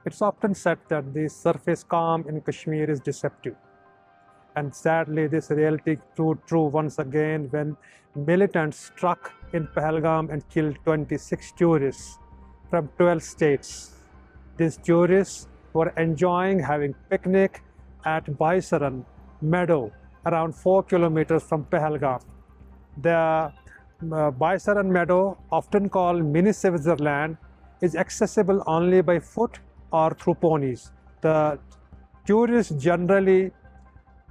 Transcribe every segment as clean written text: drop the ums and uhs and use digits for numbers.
It's often said that the surface calm in Kashmir is deceptive. And sadly, this reality proved true once again when militants struck in Pahalgam and killed 26 tourists from 12 states. These tourists were enjoying having picnic at Baisaran Meadow, around 4 kilometers from Pahalgam. The Baisaran Meadow, often called Mini Switzerland, is accessible only by foot or through ponies. The tourists generally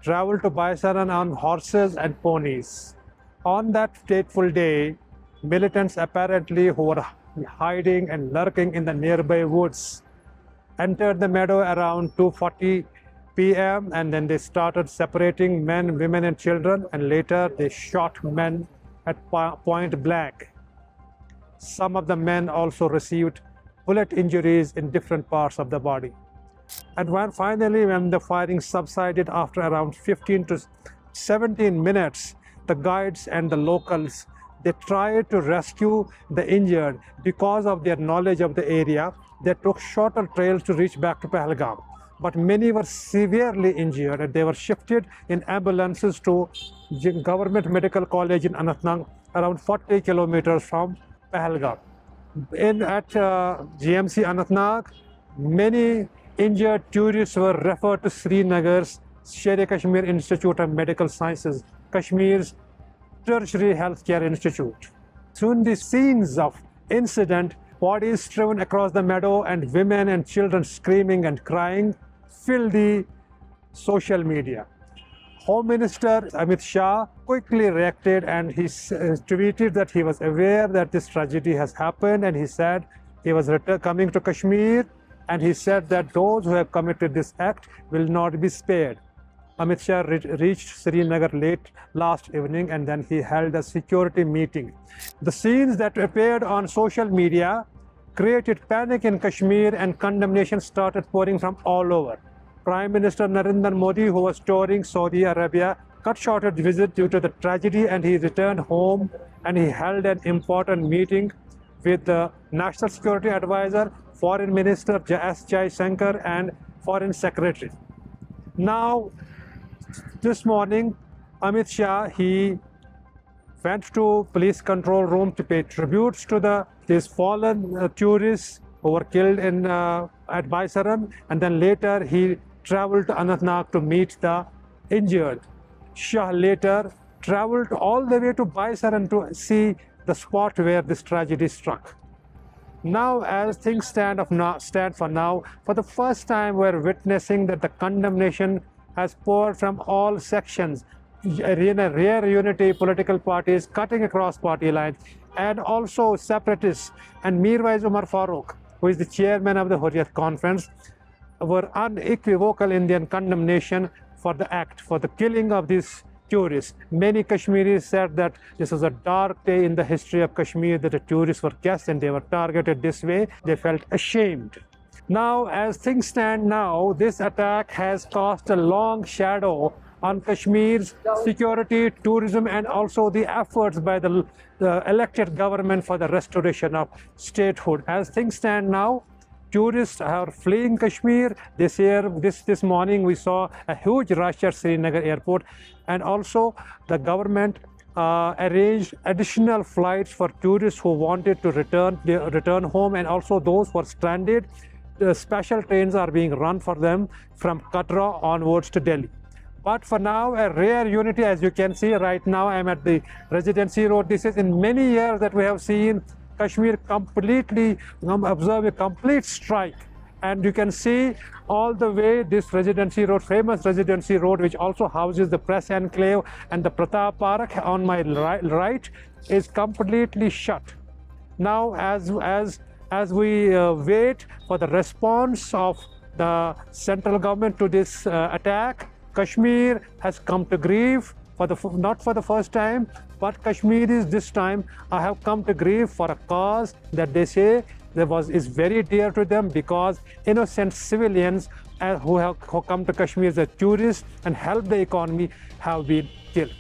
travel to Baisaran on horses and ponies. On that fateful day, militants apparently who were hiding and lurking in the nearby woods entered the meadow around 2:40 p.m. and then they started separating men, women and children, and later they shot men at point blank. Some of the men also received bullet injuries in different parts of the body. And when the firing subsided after around 15 to 17 minutes, the guides and the locals, they tried to rescue the injured. Because of their knowledge of the area, they took shorter trails to reach back to Pahalgam. But many were severely injured and they were shifted in ambulances to Government Medical College in Anantnag, around 40 kilometers from Pahalgam. At GMC Anantnag, many injured tourists were referred to Srinagar's Sher-e-Kashmir Institute of Medical Sciences, Kashmir's tertiary healthcare institute. Soon the scenes of incident, bodies strewn across the meadow and women and children screaming and crying filled the social media. Home Minister Amit Shah quickly reacted and he tweeted that he was aware that this tragedy has happened, and he said he was coming to Kashmir, and he said that those who have committed this act will not be spared. Amit Shah reached Srinagar late last evening and then he held a security meeting. The scenes that appeared on social media created panic in Kashmir and condemnation started pouring from all over. Prime Minister Narendra Modi, who was touring Saudi Arabia, cut short his visit due to the tragedy and he returned home and he held an important meeting with the National Security Advisor, Foreign Minister S. Jaishankar and Foreign Secretary. Now, this morning, Amit Shah, he went to police control room to pay tributes to these fallen tourists who were killed at Baisaran, and then later he traveled to Anantnag to meet the injured. Shah later traveled all the way to Baisaran to see the spot where this tragedy struck. Now, as things stand for now, for the first time we're witnessing that the condemnation has poured from all sections, in a rare unity, political parties cutting across party lines, and also separatists. And Mirwais Umar Farooq, who is the chairman of the Hurriyat Conference, were unequivocal in their condemnation for the act, for the killing of these tourists. Many Kashmiris said that this was a dark day in the history of Kashmir, that the tourists were guests and they were targeted this way. They felt ashamed. Now, as things stand now, this attack has cast a long shadow on Kashmir's security, tourism, and also the efforts by the elected government for the restoration of statehood. As things stand now, tourists are fleeing Kashmir. This morning we saw a huge rush at Srinagar airport, and also the government arranged additional flights for tourists who wanted to return home, and also those who are stranded. The special trains are being run for them from Katra onwards to Delhi. But for now, a rare unity, as you can see right now, I am at the Residency Road. This is in many years that we have seen Kashmir completely observe a complete strike. And you can see all the way this Residency Road, famous Residency Road, which also houses the Press Enclave, and the Pratap Park on my right is completely shut. Now, as we wait for the response of the central government to this attack, Kashmir has come to grief not for the first time, but Kashmiris this time have come to grief for a cause that they say is very dear to them, because innocent civilians who come to Kashmir as tourists and help the economy have been killed.